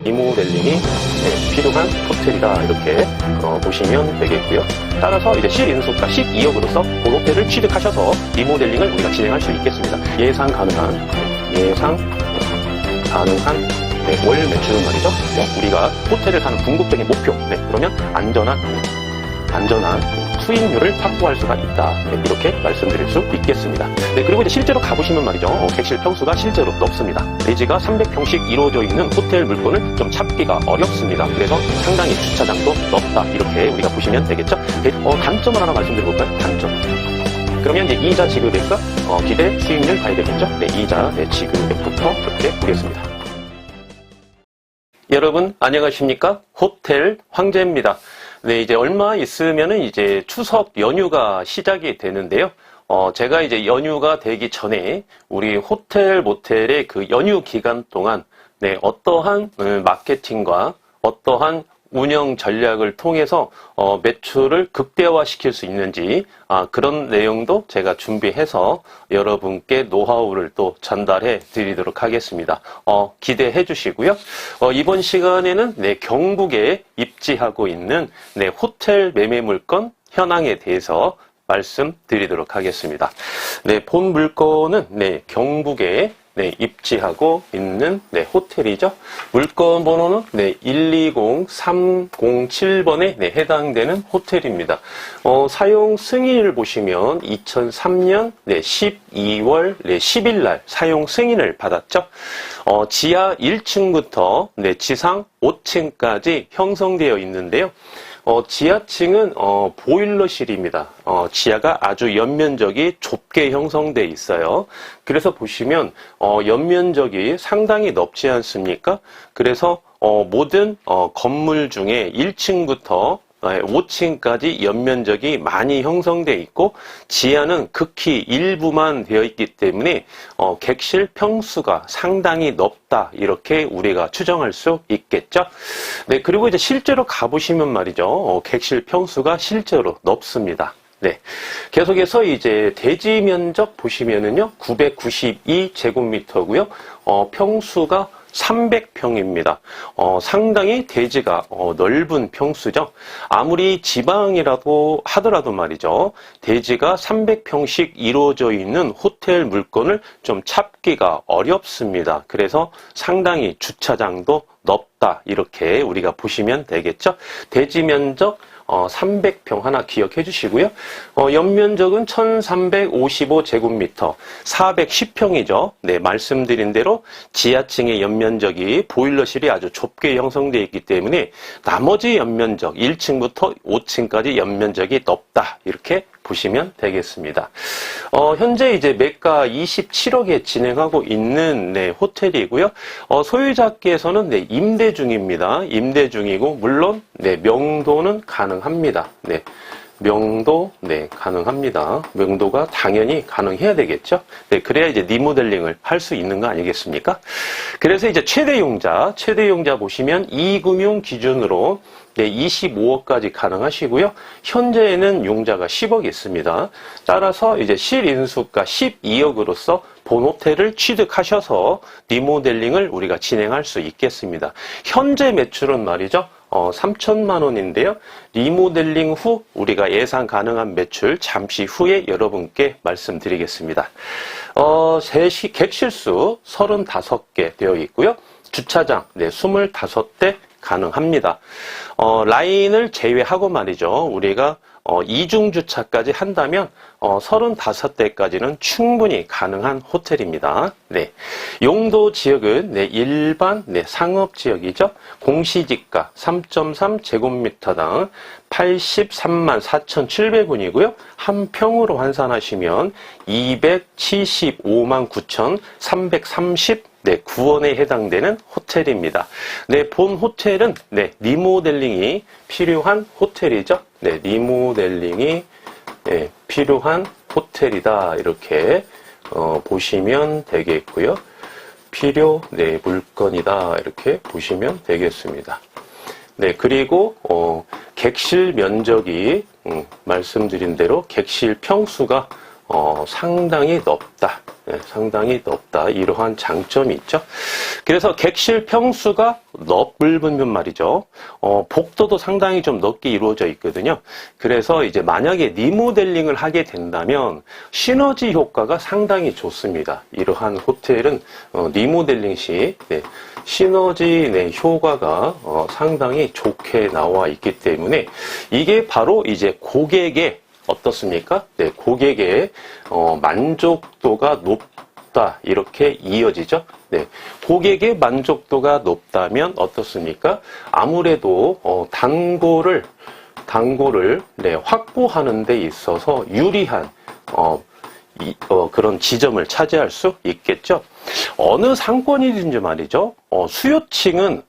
리모델링이 필요한 호텔이다 이렇게 보시면 되겠고요. 따라서 이제 실인수가 12억으로서 본 호텔을 취득하셔서 리모델링을 우리가 진행할 수 있겠습니다. 예상 가능한 월 매출은 말이죠. 우리가 호텔을 사는 궁극적인 목표. 그러면 안전한 수익률을 확보할 수가 있다. 이렇게 말씀드릴 수 있겠습니다. 그리고 이제 실제로 가보시면 말이죠. 객실 평수가 실제로 높습니다. 대지가 300평씩 이루어져 있는 호텔 물건을 좀 찾기가 어렵습니다. 그래서 상당히 주차장도 넓다. 이렇게 우리가 보시면 되겠죠. 단점을 하나 말씀드려볼까요? 단점. 그러면 이제 이자 지급액과 기대 수익률 봐야 되겠죠. 이자 지급액부터 그렇게 보겠습니다. 여러분 안녕하십니까? 호텔 황제입니다. 이제 얼마 있으면은 이제 추석 연휴가 시작이 되는데요. 제가 이제 연휴가 되기 전에 우리 호텔 모텔의 그 연휴 기간 동안 어떠한 마케팅과 어떠한 운영 전략을 통해서 매출을 극대화시킬 수 있는지 그런 내용도 제가 준비해서 여러분께 노하우를 또 전달해 드리도록 하겠습니다. 기대해 주시고요. 이번 시간에는 경북에 입지하고 있는 호텔 매매 물건 현황에 대해서 말씀드리도록 하겠습니다. 본 물건은 경북에 입지하고 있는 호텔이죠. 물건 번호는 120307번에 해당되는 호텔입니다. 사용 승인을 보시면 2003년 12월 10일 날 사용 승인을 받았죠. 지하 1층부터 지상 5층까지 형성되어 있는데요. 지하층은 보일러실입니다. 지하가 아주 연면적이 좁게 형성되어 있어요. 그래서 보시면 연면적이 상당히 넓지 않습니까? 그래서 모든 건물 중에 1층부터 5층까지 연면적이 많이 형성되어 있고 지하는 극히 일부만 되어 있기 때문에 객실 평수가 상당히 넓다 이렇게 우리가 추정할 수 있겠죠. 그리고 이제 실제로 가보시면 말이죠. 객실 평수가 실제로 넓습니다. 계속해서 이제 대지 면적 보시면은요 992제곱미터고요. 평수가 300평입니다. 상당히 대지가 넓은 평수죠. 아무리 지방이라도 하더라도 말이죠. 대지가 300평씩 이루어져 있는 호텔 물건을 좀 찾기가 어렵습니다. 그래서 상당히 주차장도 넓다. 이렇게 우리가 보시면 되겠죠. 대지 면적 300평 하나 기억해 주시고요. 연면적은 1355제곱미터, 410평이죠. 말씀드린 대로 지하층의 연면적이 보일러실이 아주 좁게 형성되어 있기 때문에 나머지 연면적, 1층부터 5층까지 연면적이 넓다. 이렇게 보시면 되겠습니다. 현재 이제 매가 27억에 진행하고 있는 호텔이고요. 소유자께서는 임대 중입니다. 임대 중이고 물론 명도는 가능합니다. 명도 가능합니다. 명도가 당연히 가능해야 되겠죠. 그래야 이제 리모델링을 할 수 있는 거 아니겠습니까? 그래서 이제 최대 용자 보시면 이금융 기준으로 25억까지 가능하시고요. 현재에는 용자가 10억이 있습니다. 따라서 이제 실인수가 12억으로서 본 호텔을 취득하셔서 리모델링을 우리가 진행할 수 있겠습니다. 현재 매출은 말이죠. 3천만 원인데요. 리모델링 후 우리가 예상 가능한 매출 잠시 후에 여러분께 말씀드리겠습니다. 객실수 35개 되어 있고요. 주차장 25대 가능합니다. 라인을 제외하고 말이죠. 우리가 이중주차까지 한다면 35대까지는 충분히 가능한 호텔입니다. 용도 지역은 일반 상업지역이죠. 공시지가 3.3제곱미터당 83만 4,700원이고요. 한 평으로 환산하시면 275만 9,330 9원에 해당되는 호텔입니다. 본 호텔은 리모델링이 필요한 호텔이죠. 리모델링이 필요한 호텔이다. 이렇게 보시면 되겠고요. 필요 물건이다. 이렇게 보시면 되겠습니다. 그리고 객실 면적이 말씀드린 대로 객실 평수가 상당히 넓다. 상당히 높다. 이러한 장점이 있죠. 그래서 객실 평수가 넓으면 말이죠. 복도도 상당히 좀 넓게 이루어져 있거든요. 그래서 이제 만약에 리모델링을 하게 된다면 시너지 효과가 상당히 좋습니다. 이러한 호텔은 리모델링 시 시너지 효과가 상당히 좋게 나와 있기 때문에 이게 바로 이제 고객의 어떻습니까? 고객의 만족도가 높다 이렇게 이어지죠. 고객의 만족도가 높다면 어떻습니까? 아무래도 단골을 확보하는 데 있어서 유리한 그런 지점을 차지할 수 있겠죠. 어느 상권이든지 말이죠. 수요층은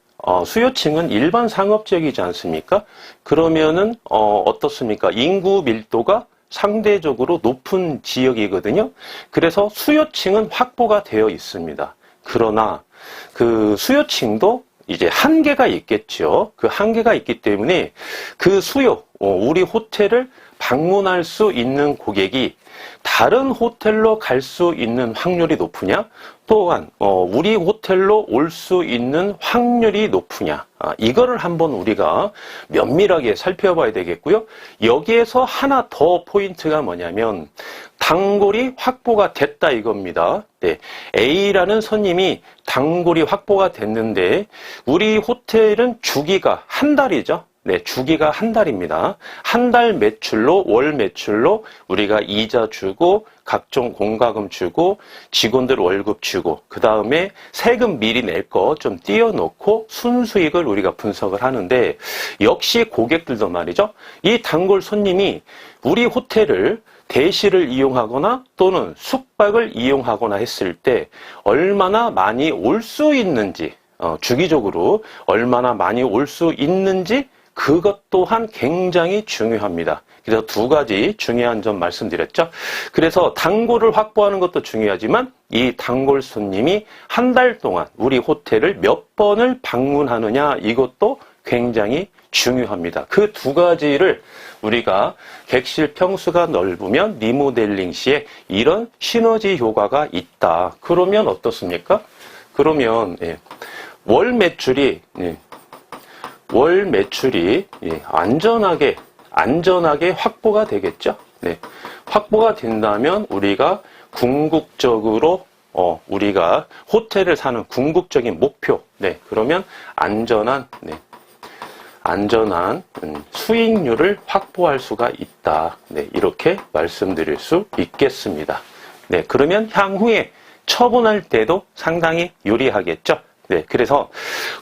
일반 상업지역이지 않습니까? 그러면은 어떻습니까? 인구 밀도가 상대적으로 높은 지역이거든요. 그래서 수요층은 확보가 되어 있습니다. 그러나 그 수요층도 이제 한계가 있겠죠. 그 한계가 있기 때문에 그 수요, 우리 호텔을 방문할 수 있는 고객이 다른 호텔로 갈 수 있는 확률이 높으냐? 또한 우리 호텔로 올 수 있는 확률이 높으냐? 이거를 한번 우리가 면밀하게 살펴봐야 되겠고요. 여기에서 하나 더 포인트가 뭐냐면 단골이 확보가 됐다 이겁니다. A라는 손님이 단골이 확보가 됐는데 우리 호텔은 주기가 한 달이죠. 주기가 한 달입니다. 한 달 매출로, 월 매출로 우리가 이자 주고, 각종 공과금 주고, 직원들 월급 주고, 그 다음에 세금 미리 낼 거 좀 띄워놓고 순수익을 우리가 분석을 하는데, 역시 고객들도 말이죠. 이 단골 손님이 우리 호텔을 대시를 이용하거나 또는 숙박을 이용하거나 했을 때 얼마나 많이 올 수 있는지, 주기적으로 얼마나 많이 올 수 있는지 그것 또한 굉장히 중요합니다. 그래서 두 가지 중요한 점 말씀드렸죠. 그래서 단골을 확보하는 것도 중요하지만 이 단골 손님이 한 달 동안 우리 호텔을 몇 번을 방문하느냐 이것도 굉장히 중요합니다. 그 두 가지를 우리가 객실 평수가 넓으면 리모델링 시에 이런 시너지 효과가 있다. 그러면 어떻습니까? 그러면 월 매출이 안전하게 확보가 되겠죠. 확보가 된다면 우리가 궁극적으로 우리가 호텔을 사는 궁극적인 목표, 그러면 안전한 수익률을 확보할 수가 있다. 이렇게 말씀드릴 수 있겠습니다. 그러면 향후에 처분할 때도 상당히 유리하겠죠. 그래서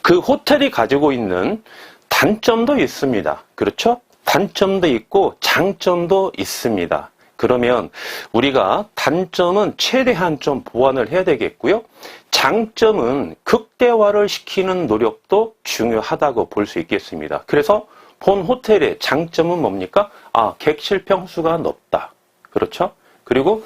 그 호텔이 가지고 있는 단점도 있습니다. 그렇죠? 단점도 있고 장점도 있습니다. 그러면 우리가 단점은 최대한 좀 보완을 해야 되겠고요. 장점은 극대화를 시키는 노력도 중요하다고 볼 수 있겠습니다. 그래서 본 호텔의 장점은 뭡니까? 객실 평수가 넓다. 그렇죠? 그리고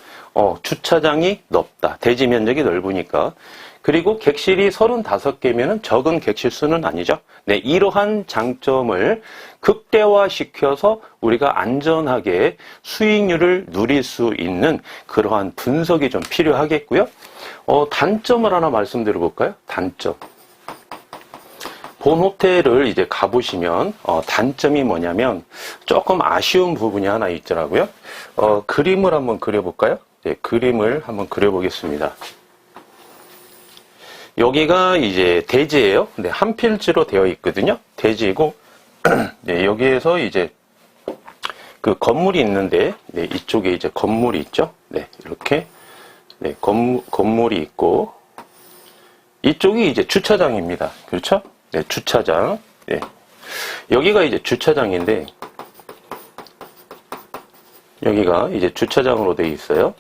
주차장이 넓다. 대지 면적이 넓으니까. 그리고 객실이 35개면 적은 객실 수는 아니죠. 이러한 장점을 극대화시켜서 우리가 안전하게 수익률을 누릴 수 있는 그러한 분석이 좀 필요하겠고요. 단점을 하나 말씀드려 볼까요? 단점. 본 호텔을 이제 가보시면 단점이 뭐냐면 조금 아쉬운 부분이 하나 있더라고요. 그림을 한번 그려볼까요? 그림을 한번 그려보겠습니다. 여기가 이제 대지예요. 한 필지로 되어 있거든요. 대지이고 여기에서 이제 그 건물이 있는데 이쪽에 이제 건물이 있죠. 이렇게 건물이 있고 이쪽이 이제 주차장입니다. 그렇죠? 주차장. 여기가 이제 주차장인데 여기가 이제 주차장으로 되어 있어요.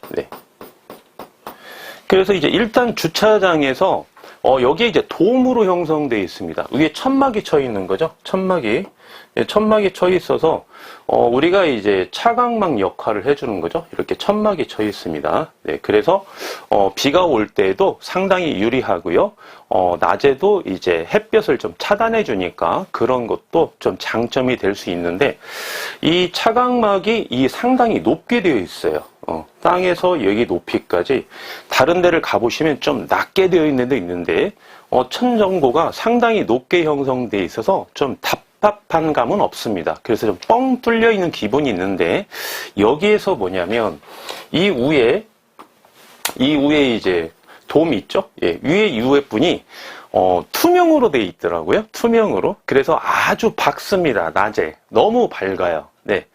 그래서 이제 일단 주차장에서 여기에 이제 돔으로 형성되어 있습니다. 위에 천막이 쳐 있는 거죠. 천막이 쳐 있어서 우리가 이제 차광막 역할을 해주는 거죠. 이렇게 천막이 쳐 있습니다. 그래서 비가 올 때에도 상당히 유리하고요. 낮에도 이제 햇볕을 좀 차단해 주니까 그런 것도 좀 장점이 될 수 있는데 이 차광막이 상당히 높게 되어 있어요. 땅에서 여기 높이까지 다른 데를 가보시면 좀 낮게 되어 있는 데 있는데 천정고가 상당히 높게 형성되어 있어서 좀 답답한 감은 없습니다. 그래서 좀 뻥 뚫려 있는 기분이 있는데 여기에서 뭐냐면 이 위에 이제 돔이 있죠? 예, 위에 유해분이 투명으로 되어 있더라고요. 투명으로. 그래서 아주 밝습니다. 낮에. 너무 밝아요. 네.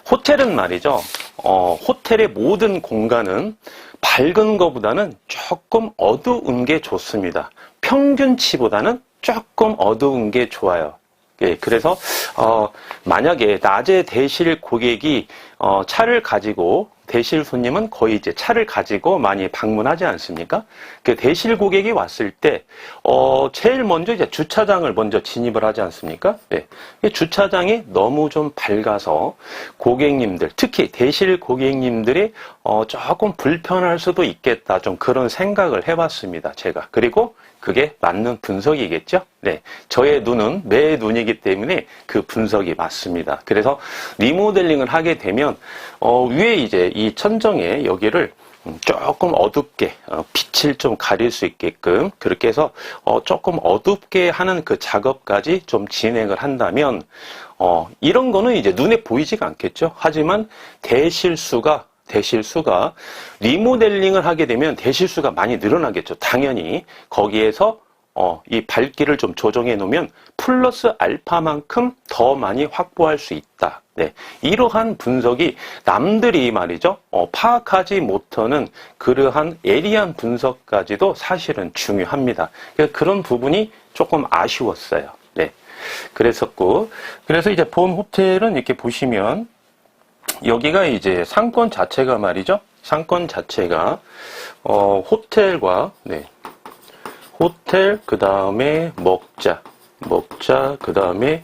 호텔은 말이죠. 호텔의 모든 공간은 밝은 것보다는 조금 어두운 게 좋습니다. 평균치보다는 조금 어두운 게 좋아요. 예, 그래서 만약에 낮에 대실 고객이 차를 가지고 대실 손님은 거의 이제 차를 가지고 많이 방문하지 않습니까? 그 대실 고객이 왔을 때 제일 먼저 이제 주차장을 먼저 진입을 하지 않습니까? 네. 주차장이 너무 좀 밝아서 고객님들, 특히 대실 고객님들이 조금 불편할 수도 있겠다. 좀 그런 생각을 해봤습니다. 제가. 그리고 그게 맞는 분석이겠죠? 네. 저의 눈은 매 눈이기 때문에 그 분석이 맞습니다. 그래서 리모델링을 하게 되면, 위에 이제 이 천정에 여기를 조금 어둡게, 빛을 좀 가릴 수 있게끔 그렇게 해서 조금 어둡게 하는 그 작업까지 좀 진행을 한다면, 이런 거는 이제 눈에 보이지가 않겠죠? 하지만 대실수가 리모델링을 하게 되면 대실수가 많이 늘어나겠죠. 당연히 거기에서 이 밝기를 좀 조정해 놓으면 플러스 알파만큼 더 많이 확보할 수 있다. 네, 이러한 분석이 남들이 말이죠. 파악하지 못하는 그러한 예리한 분석까지도 사실은 중요합니다. 그런 부분이 조금 아쉬웠어요. 네, 그래서 이제 본 호텔은 이렇게 보시면 여기가 이제 상권 자체가 말이죠. 상권 자체가 호텔과 호텔 그 다음에 먹자 그 다음에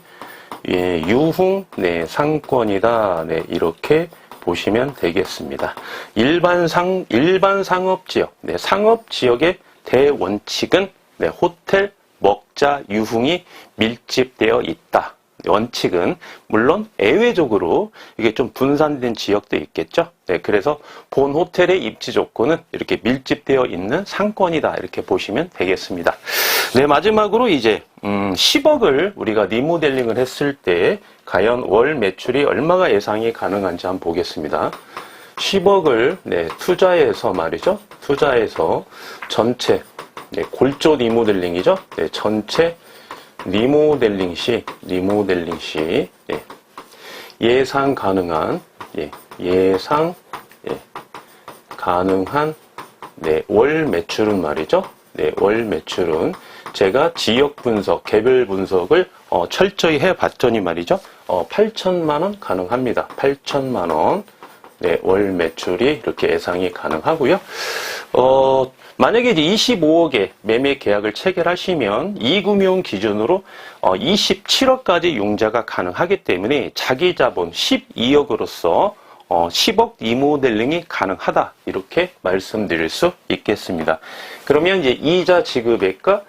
유흥 상권이다. 이렇게 보시면 되겠습니다. 일반 상업지역 상업지역의 대원칙은 호텔 먹자 유흥이 밀집되어 있다. 원칙은 물론 예외적으로 이게 좀 분산된 지역도 있겠죠. 네, 그래서 본 호텔의 입지 조건은 이렇게 밀집되어 있는 상권이다. 이렇게 보시면 되겠습니다. 네, 마지막으로 이제 10억을 우리가 리모델링을 했을 때 과연 월 매출이 얼마가 예상이 가능한지 한번 보겠습니다. 10억을 투자해서 말이죠. 투자해서 전체 골조 리모델링이죠. 전체 리모델링 시 예상 가능한 월 매출은 말이죠. 월 매출은 제가 지역 분석, 개별 분석을 철저히 해봤더니 말이죠. 8천만 원 가능합니다. 8천만 원 월 매출이 이렇게 예상이 가능하고요. 만약에 이제 25억의 매매 계약을 체결하시면 이금융 기준으로 27억까지 융자가 가능하기 때문에 자기 자본 12억으로서 10억 리모델링이 가능하다. 이렇게 말씀드릴 수 있겠습니다. 그러면 이제 이자 지급액과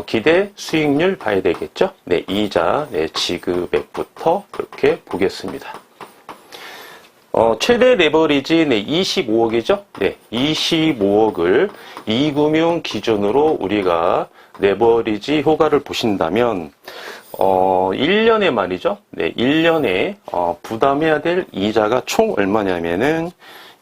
기대 수익률 봐야 되겠죠? 네, 이자 지급액부터 이렇게 보겠습니다. 최대 레버리지 25억이죠? 네, 25억을 이금융 기준으로 우리가 레버리지 효과를 보신다면 1년에 말이죠. 네, 1년에 부담해야 될 이자가 총 얼마냐면은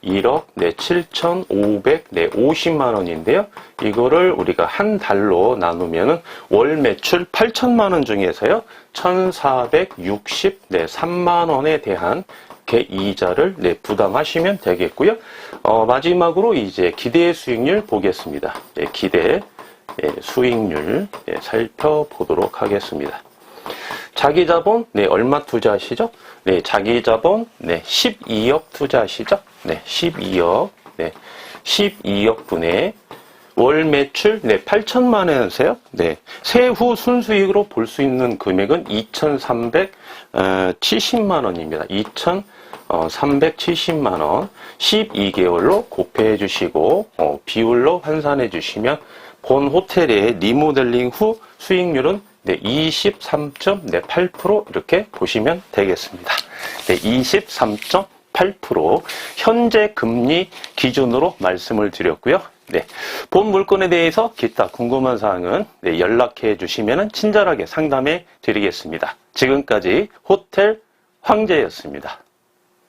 1억 7,550만 원인데요. 이거를 우리가 한 달로 나누면은 월 매출 8천만 원 중에서요. 1,463만 원에 대한 이자를 부담하시면 되겠고요. 마지막으로 이제 기대 수익률 보겠습니다. 기대 수익률 살펴보도록 하겠습니다. 자기 자본 얼마 투자하시죠? 자기 자본 12억 투자하시죠? 12억 12억 분의 월 매출 8천만 원이세요. 세후 순수익으로 볼 수 있는 금액은 2,370만 원입니다. 2,370만 원 12개월로 곱해 주시고 비율로 환산해 주시면 본 호텔의 리모델링 후 수익률은 23.8% 이렇게 보시면 되겠습니다. 23.8% 8%, 현재 금리 기준으로 말씀을 드렸고요. 네, 본 물건에 대해서 기타 궁금한 사항은 네, 연락해 주시면 친절하게 상담해 드리겠습니다. 지금까지 호텔 황제였습니다.